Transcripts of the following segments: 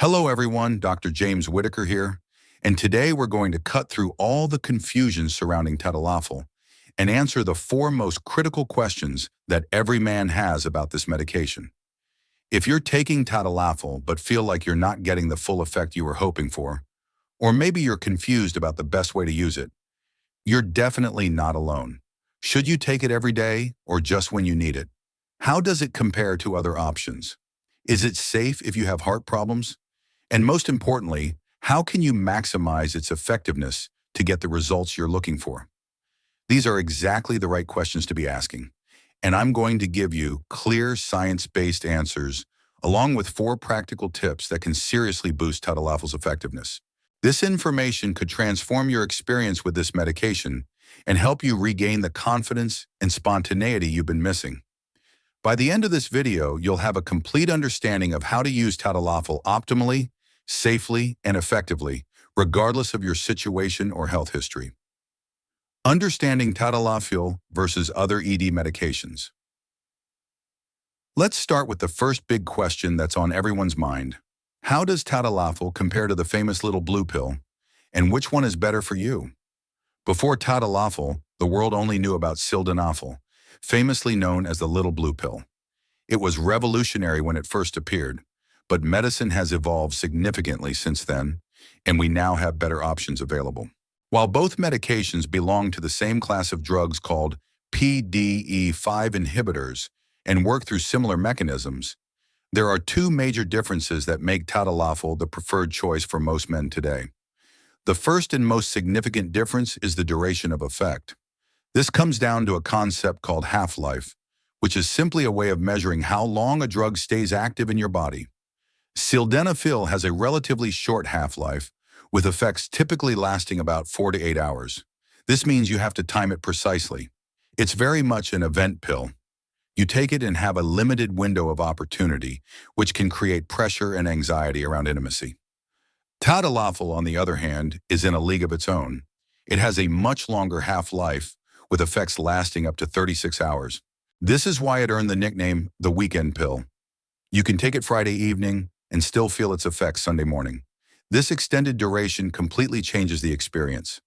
Hello everyone, Dr. James Whittaker here, and today we're going to cut through all the confusion surrounding Tadalafil and answer the four most critical questions that every man has about this medication. If you're taking Tadalafil but feel like you're not getting the full effect you were hoping for, or maybe you're confused about the best way to use it, you're definitely not alone. Should you take it every day or just when you need it? How does it compare to other options? Is it safe if you have heart problems? And most importantly, how can you maximize its effectiveness to get the results you're looking for? These are exactly the right questions to be asking, and I'm going to give you clear science-based answers along with four practical tips that can seriously boost Tadalafil's effectiveness. This information could transform your experience with this medication and help you regain the confidence and spontaneity you've been missing. By the end of this video, you'll have a complete understanding of how to use Tadalafil optimally, safely, and effectively, regardless of your situation or health history. Understanding Tadalafil versus other ED medications. Let's start with the first big question that's on everyone's mind. How does Tadalafil compare to the famous little blue pill, and which one is better for you? Before Tadalafil, the world only knew about Sildenafil, famously known as the little blue pill. It was revolutionary when it first appeared, but medicine has evolved significantly since then, and we now have better options available. While both medications belong to the same class of drugs called PDE5 inhibitors and work through similar mechanisms, there are two major differences that make Tadalafil the preferred choice for most men today. The first and most significant difference is the duration of effect. This comes down to a concept called half-life, which is simply a way of measuring how long a drug stays active in your body. Sildenafil has a relatively short half-life, with effects typically lasting about 4 to 8 hours. This means you have to time it precisely. It's very much an event pill. You take it and have a limited window of opportunity, which can create pressure and anxiety around intimacy. Tadalafil, on the other hand, is in a league of its own. It has a much longer half-life, with effects lasting up to 36 hours. This is why it earned the nickname the weekend pill. You can take it Friday evening and still feel its effects Sunday morning. This extended duration completely changes the experience.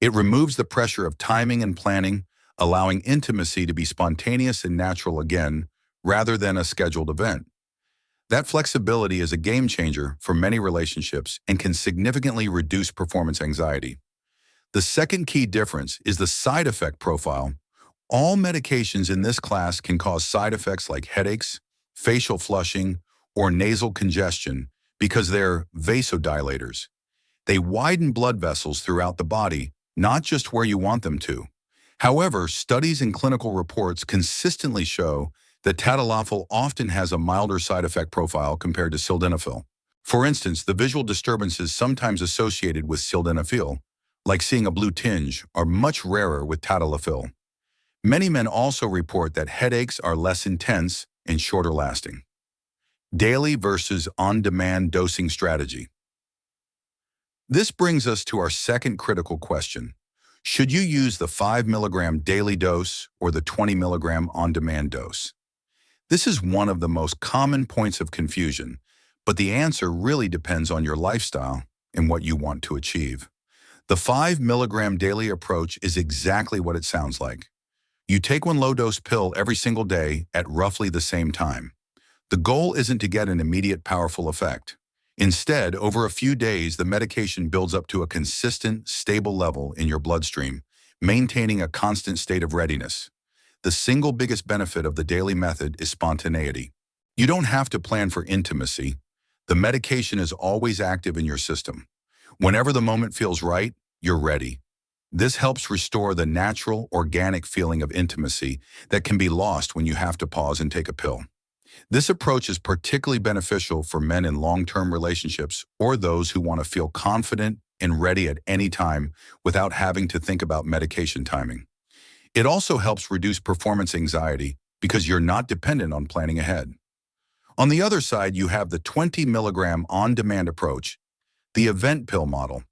It removes the pressure of timing and planning, allowing intimacy to be spontaneous and natural again, rather than a scheduled event. That flexibility is a game changer for many relationships and can significantly reduce performance anxiety. The second key difference is the side effect profile. All medications in this class can cause side effects like headaches, facial flushing, or nasal congestion because they're vasodilators. They widen blood vessels throughout the body, not just where you want them to. However, studies and clinical reports consistently show that Tadalafil often has a milder side effect profile compared to Sildenafil. For instance, the visual disturbances sometimes associated with Sildenafil, like seeing a blue tinge, are much rarer with Tadalafil. Many men also report that headaches are less intense and shorter lasting. Daily versus on-demand dosing strategy. This brings us to our second critical question. Should you use the 5 mg daily dose or the 20 mg on-demand dose? This is one of the most common points of confusion, but the answer really depends on your lifestyle and what you want to achieve. The 5 mg daily approach is exactly what it sounds like. You take one low-dose pill every single day at roughly the same time. The goal isn't to get an immediate powerful effect. Instead, over a few days, the medication builds up to a consistent, stable level in your bloodstream, maintaining a constant state of readiness. The single biggest benefit of the daily method is spontaneity. You don't have to plan for intimacy. The medication is always active in your system. Whenever the moment feels right, you're ready. This helps restore the natural, organic feeling of intimacy that can be lost when you have to pause and take a pill. This approach is particularly beneficial for men in long-term relationships or those who want to feel confident and ready at any time without having to think about medication timing. It also helps reduce performance anxiety because you're not dependent on planning ahead. On the other side, you have the 20 mg on-demand approach, the event pill model.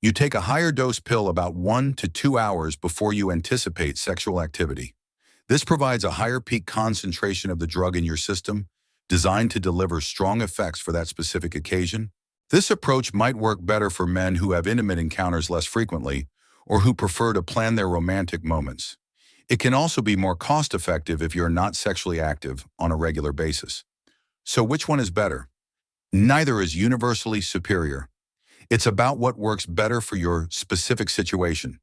You take a higher dose pill about 1 to 2 hours before you anticipate sexual activity. This provides a higher peak concentration of the drug in your system, designed to deliver strong effects for that specific occasion. This approach might work better for men who have intimate encounters less frequently or who prefer to plan their romantic moments. It can also be more cost-effective if you're not sexually active on a regular basis. So which one is better? Neither is universally superior. It's about what works better for your specific situation.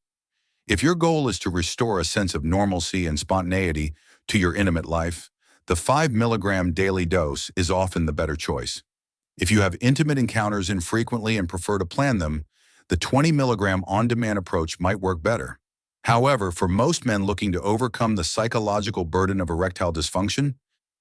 If your goal is to restore a sense of normalcy and spontaneity to your intimate life, the 5 mg daily dose is often the better choice. If you have intimate encounters infrequently and prefer to plan them, the 20 mg on-demand approach might work better. However, for most men looking to overcome the psychological burden of erectile dysfunction,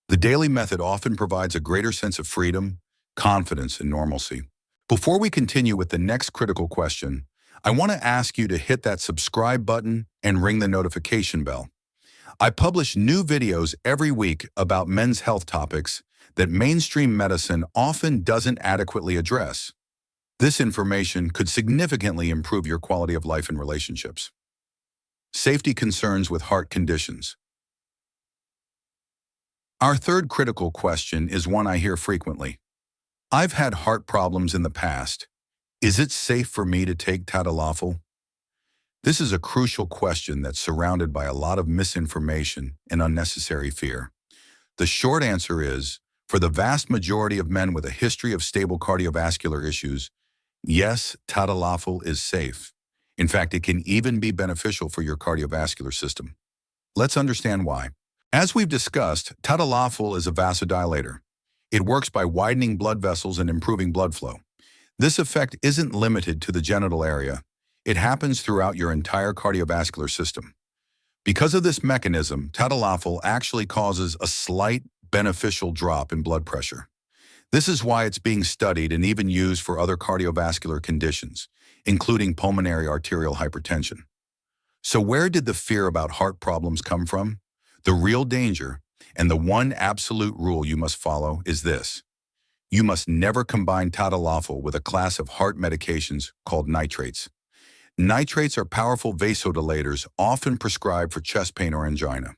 the daily method often provides a greater sense of freedom, confidence, and normalcy. Before we continue with the next critical question, I want to ask you to hit that subscribe button and ring the notification bell. I publish new videos every week about men's health topics that mainstream medicine often doesn't adequately address. This information could significantly improve your quality of life and relationships. Safety concerns with heart conditions. Our third critical question is one I hear frequently. I've had heart problems in the past. Is it safe for me to take Tadalafil? This is a crucial question that's surrounded by a lot of misinformation and unnecessary fear. The short answer is, for the vast majority of men with a history of stable cardiovascular issues, yes, Tadalafil is safe. In fact, it can even be beneficial for your cardiovascular system. Let's understand why. As we've discussed, Tadalafil is a vasodilator. It works by widening blood vessels and improving blood flow. This effect isn't limited to the genital area. It happens throughout your entire cardiovascular system. Because of this mechanism, Tadalafil actually causes a slight beneficial drop in blood pressure. This is why it's being studied and even used for other cardiovascular conditions, including pulmonary arterial hypertension. So where did the fear about heart problems come from? The real danger, and the one absolute rule you must follow, is this. You must never combine Tadalafil with a class of heart medications called nitrates. Nitrates are powerful vasodilators often prescribed for chest pain or angina.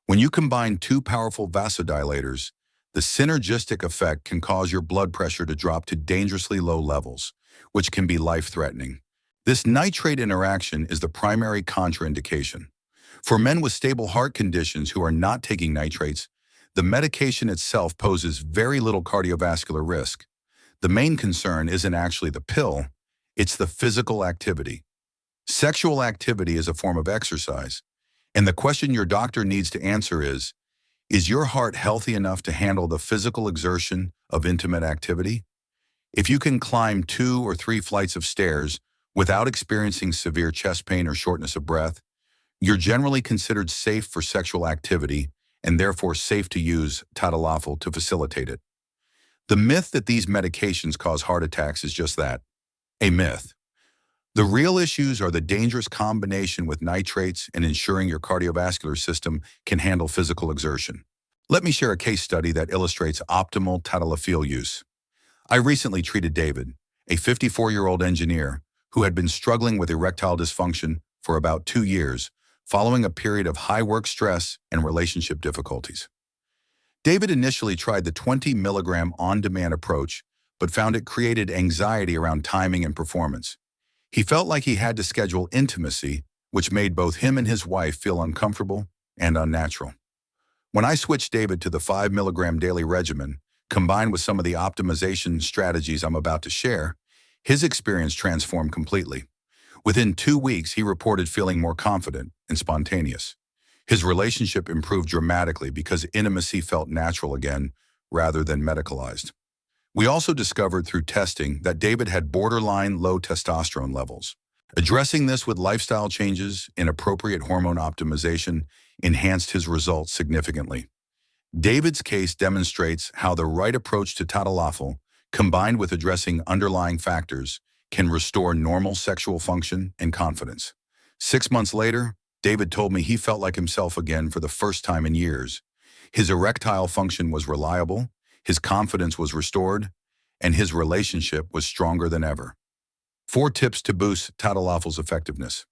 When you combine two powerful vasodilators, the synergistic effect can cause your blood pressure to drop to dangerously low levels, which can be life-threatening. This nitrate interaction is the primary contraindication. For men with stable heart conditions who are not taking nitrates, the medication itself poses very little cardiovascular risk. The main concern isn't actually the pill, it's the physical activity. Sexual activity is a form of exercise, and the question your doctor needs to answer is your heart healthy enough to handle the physical exertion of intimate activity? If you can climb 2 or 3 flights of stairs without experiencing severe chest pain or shortness of breath, you're generally considered safe for sexual activity and therefore safe to use Tadalafil to facilitate it. The myth that these medications cause heart attacks is just that, a myth. The real issues are the dangerous combination with nitrates and ensuring your cardiovascular system can handle physical exertion. Let me share a case study that illustrates optimal Tadalafil use. I recently treated David, a 54-year-old engineer who had been struggling with erectile dysfunction for about 2 years, following a period of high work stress and relationship difficulties. David initially tried the 20 mg on-demand approach, but found it created anxiety around timing and performance. He felt like he had to schedule intimacy, which made both him and his wife feel uncomfortable and unnatural. When I switched David to the 5 mg daily regimen, combined with some of the optimization strategies I'm about to share, his experience transformed completely. Within 2 weeks, he reported feeling more confident and spontaneous. His relationship improved dramatically because intimacy felt natural again rather than medicalized. We also discovered through testing that David had borderline low testosterone levels. Addressing this with lifestyle changes and appropriate hormone optimization enhanced his results significantly. David's case demonstrates how the right approach to Tadalafil, combined with addressing underlying factors, can restore normal sexual function and confidence. 6 months later, David told me he felt like himself again for the first time in years. His erectile function was reliable, his confidence was restored, and his relationship was stronger than ever. 4 tips to boost Tadalafil's effectiveness.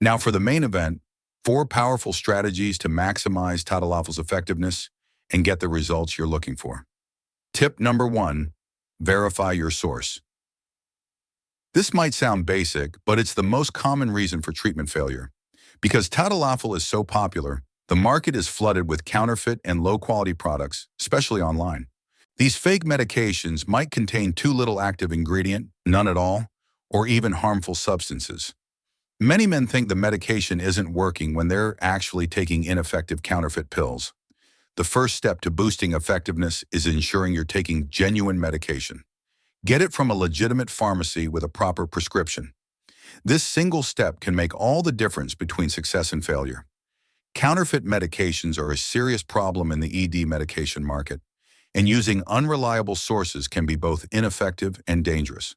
Now for the main event, 4 powerful strategies to maximize Tadalafil's effectiveness and get the results you're looking for. Tip number 1, verify your source. This might sound basic, but it's the most common reason for treatment failure. Because Tadalafil is so popular, the market is flooded with counterfeit and low-quality products, especially online. These fake medications might contain too little active ingredient, none at all, or even harmful substances. Many men think the medication isn't working when they're actually taking ineffective counterfeit pills. The first step to boosting effectiveness is ensuring you're taking genuine medication. Get it from a legitimate pharmacy with a proper prescription. This single step can make all the difference between success and failure. Counterfeit medications are a serious problem in the ED medication market, and using unreliable sources can be both ineffective and dangerous.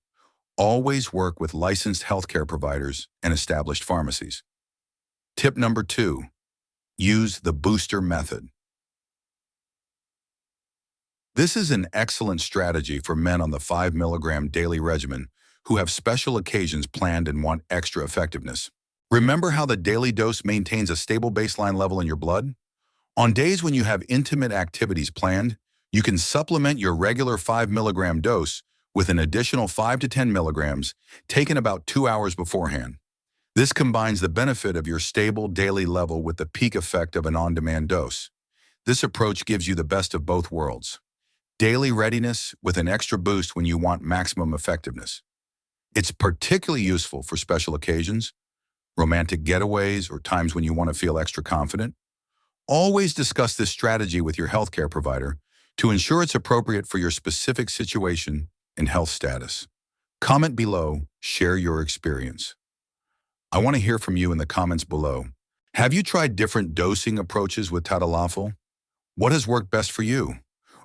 Always work with licensed healthcare providers and established pharmacies. Tip number 2, use the booster method. This is an excellent strategy for men on the 5 mg daily regimen who have special occasions planned and want extra effectiveness. Remember how the daily dose maintains a stable baseline level in your blood? On days when you have intimate activities planned, you can supplement your regular 5 mg dose with an additional 5 to 10 mg taken about 2 hours beforehand. This combines the benefit of your stable daily level with the peak effect of an on-demand dose. This approach gives you the best of both worlds. Daily readiness with an extra boost when you want maximum effectiveness. It's particularly useful for special occasions, romantic getaways, or times when you want to feel extra confident. Always discuss this strategy with your healthcare provider to ensure it's appropriate for your specific situation and health status. Comment below, share your experience. I want to hear from you in the comments below. Have you tried different dosing approaches with Tadalafil? What has worked best for you?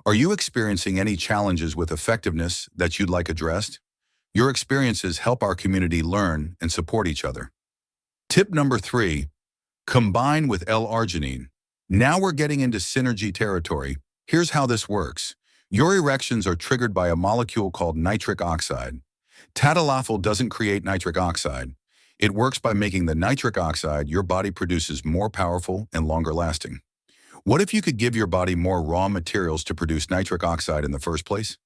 Are you experiencing any challenges with effectiveness that you'd like addressed? Your experiences help our community learn and support each other. Tip number 3, combine with L-arginine. Now we're getting into synergy territory. Here's how this works. Your erections are triggered by a molecule called nitric oxide. Tadalafil doesn't create nitric oxide. It works by making the nitric oxide your body produces more powerful and longer lasting. What if you could give your body more raw materials to produce nitric oxide in the first place?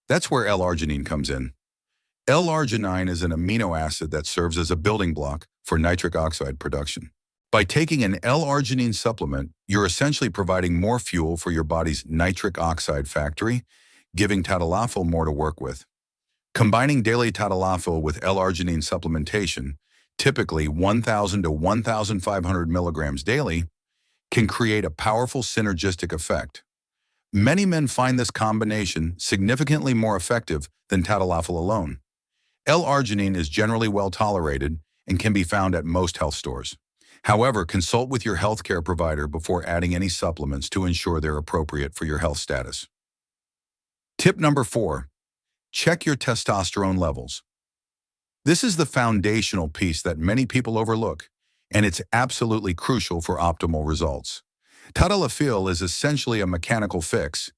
That's where L-arginine comes in. L-arginine is an amino acid that serves as a building block for nitric oxide production. By taking an L-arginine supplement, you're essentially providing more fuel for your body's nitric oxide factory, giving Tadalafil more to work with. Combining daily Tadalafil with L-arginine supplementation, typically 1,000 to 1,500 milligrams daily, can create a powerful synergistic effect. Many men find this combination significantly more effective than Tadalafil alone. L-arginine is generally well tolerated and can be found at most health stores. However, consult with your healthcare provider before adding any supplements to ensure they're appropriate for your health status. Tip number 4, check your testosterone levels. This is the foundational piece that many people overlook, and it's absolutely crucial for optimal results. Tadalafil is essentially a mechanical fix.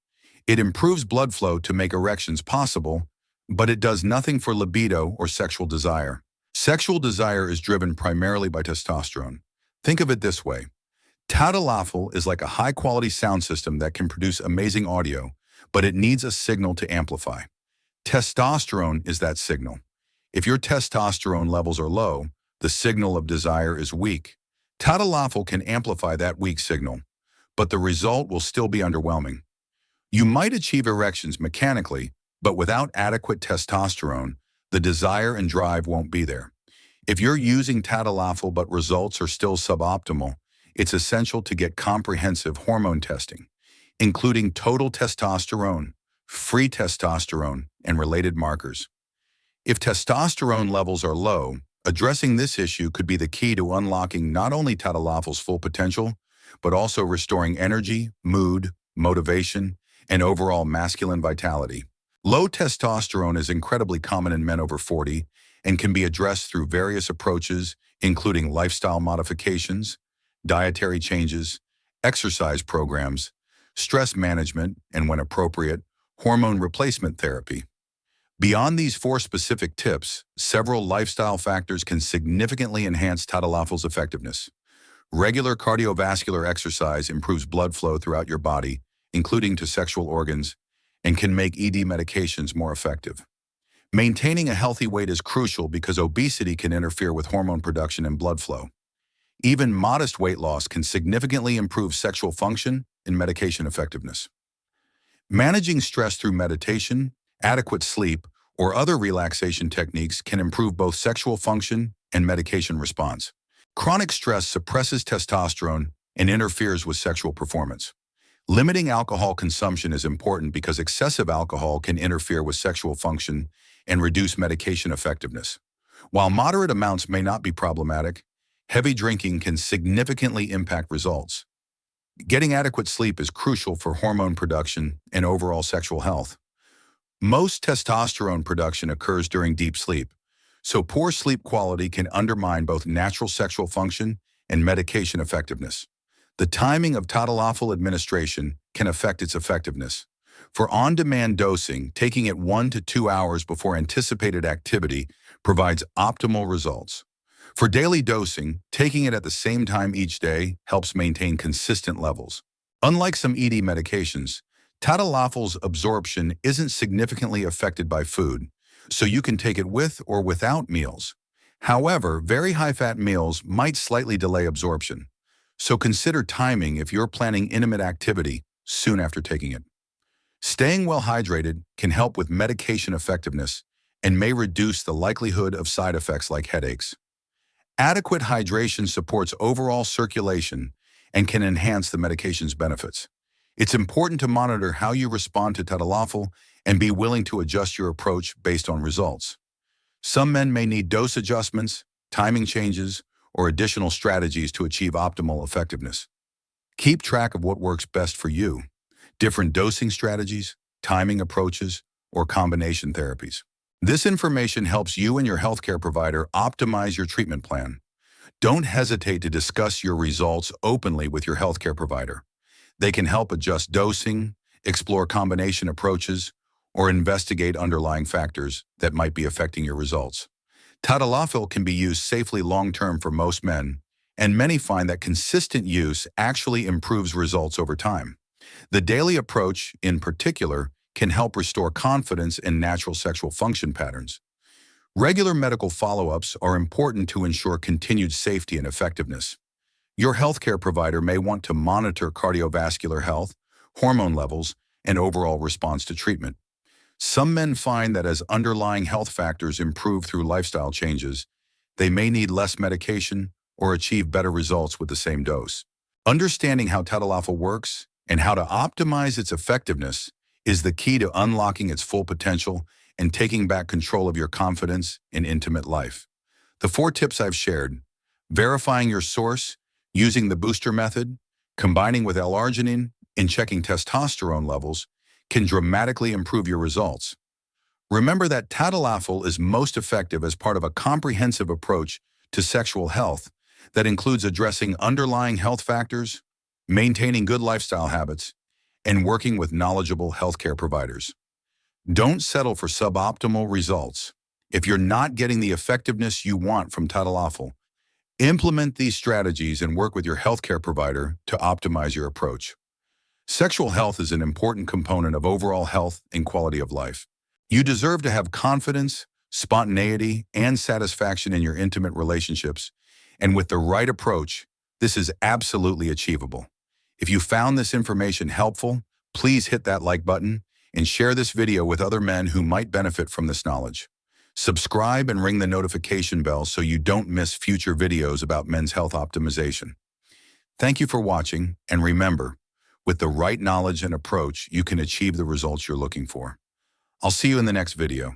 It improves blood flow to make erections possible, but it does nothing for libido or sexual desire. Sexual desire is driven primarily by testosterone. Think of it this way. Tadalafil is like a high-quality sound system that can produce amazing audio, but it needs a signal to amplify. Testosterone is that signal. If your testosterone levels are low, the signal of desire is weak. Tadalafil can amplify that weak signal, but the result will still be underwhelming. You might achieve erections mechanically, but without adequate testosterone, the desire and drive won't be there. If you're using Tadalafil but results are still suboptimal, it's essential to get comprehensive hormone testing, including total testosterone, free testosterone, and related markers. If testosterone levels are low, addressing this issue could be the key to unlocking not only Tadalafil's full potential, but also restoring energy, mood, motivation, and overall masculine vitality. Low testosterone is incredibly common in men over 40 and can be addressed through various approaches, including lifestyle modifications, dietary changes, exercise programs, stress management, and when appropriate, hormone replacement therapy. Beyond these 4 specific tips, several lifestyle factors can significantly enhance Tadalafil's effectiveness. Regular cardiovascular exercise improves blood flow throughout your body, including to sexual organs, and can make ED medications more effective. Maintaining a healthy weight is crucial because obesity can interfere with hormone production and blood flow. Even modest weight loss can significantly improve sexual function and medication effectiveness. Managing stress through meditation, adequate sleep, or other relaxation techniques can improve both sexual function and medication response. Chronic stress suppresses testosterone and interferes with sexual performance. Limiting alcohol consumption is important because excessive alcohol can interfere with sexual function and reduce medication effectiveness. While moderate amounts may not be problematic, heavy drinking can significantly impact results. Getting adequate sleep is crucial for hormone production and overall sexual health. Most testosterone production occurs during deep sleep, so poor sleep quality can undermine both natural sexual function and medication effectiveness. The timing of Tadalafil administration can affect its effectiveness. For on-demand dosing, taking it 1 to 2 hours before anticipated activity provides optimal results. For daily dosing, taking it at the same time each day helps maintain consistent levels. Unlike some ED medications, Tadalafil's absorption isn't significantly affected by food, so you can take it with or without meals. However, very high-fat meals might slightly delay absorption, so consider timing if you're planning intimate activity soon after taking it. Staying well hydrated can help with medication effectiveness and may reduce the likelihood of side effects like headaches. Adequate hydration supports overall circulation and can enhance the medication's benefits. It's important to monitor how you respond to Tadalafil and be willing to adjust your approach based on results. Some men may need dose adjustments, timing changes, or additional strategies to achieve optimal effectiveness. Keep track of what works best for you: different dosing strategies, timing approaches, or combination therapies. This information helps you and your healthcare provider optimize your treatment plan. Don't hesitate to discuss your results openly with your healthcare provider. They can help adjust dosing, explore combination approaches, or investigate underlying factors that might be affecting your results. Tadalafil can be used safely long-term for most men, and many find that consistent use actually improves results over time. The daily approach, in particular, can help restore confidence in natural sexual function patterns. Regular medical follow-ups are important to ensure continued safety and effectiveness. Your healthcare provider may want to monitor cardiovascular health, hormone levels, and overall response to treatment. Some men find that as underlying health factors improve through lifestyle changes, they may need less medication or achieve better results with the same dose. Understanding how Tadalafil works and how to optimize its effectiveness is the key to unlocking its full potential and taking back control of your confidence in intimate life. The 4 tips I've shared: verifying your source, using the booster method, combining with L-arginine, and checking testosterone levels can dramatically improve your results. Remember that Tadalafil is most effective as part of a comprehensive approach to sexual health that includes addressing underlying health factors, maintaining good lifestyle habits, and working with knowledgeable healthcare providers. Don't settle for suboptimal results. If you're not getting the effectiveness you want from Tadalafil, implement these strategies and work with your healthcare provider to optimize your approach. Sexual health is an important component of overall health and quality of life. You deserve to have confidence, spontaneity, and satisfaction in your intimate relationships, and with the right approach, this is absolutely achievable. If you found this information helpful, please hit that like button and share this video with other men who might benefit from this knowledge. Subscribe and ring the notification bell so you don't miss future videos about men's health optimization. Thank you for watching, and remember, with the right knowledge and approach, you can achieve the results you're looking for. I'll see you in the next video.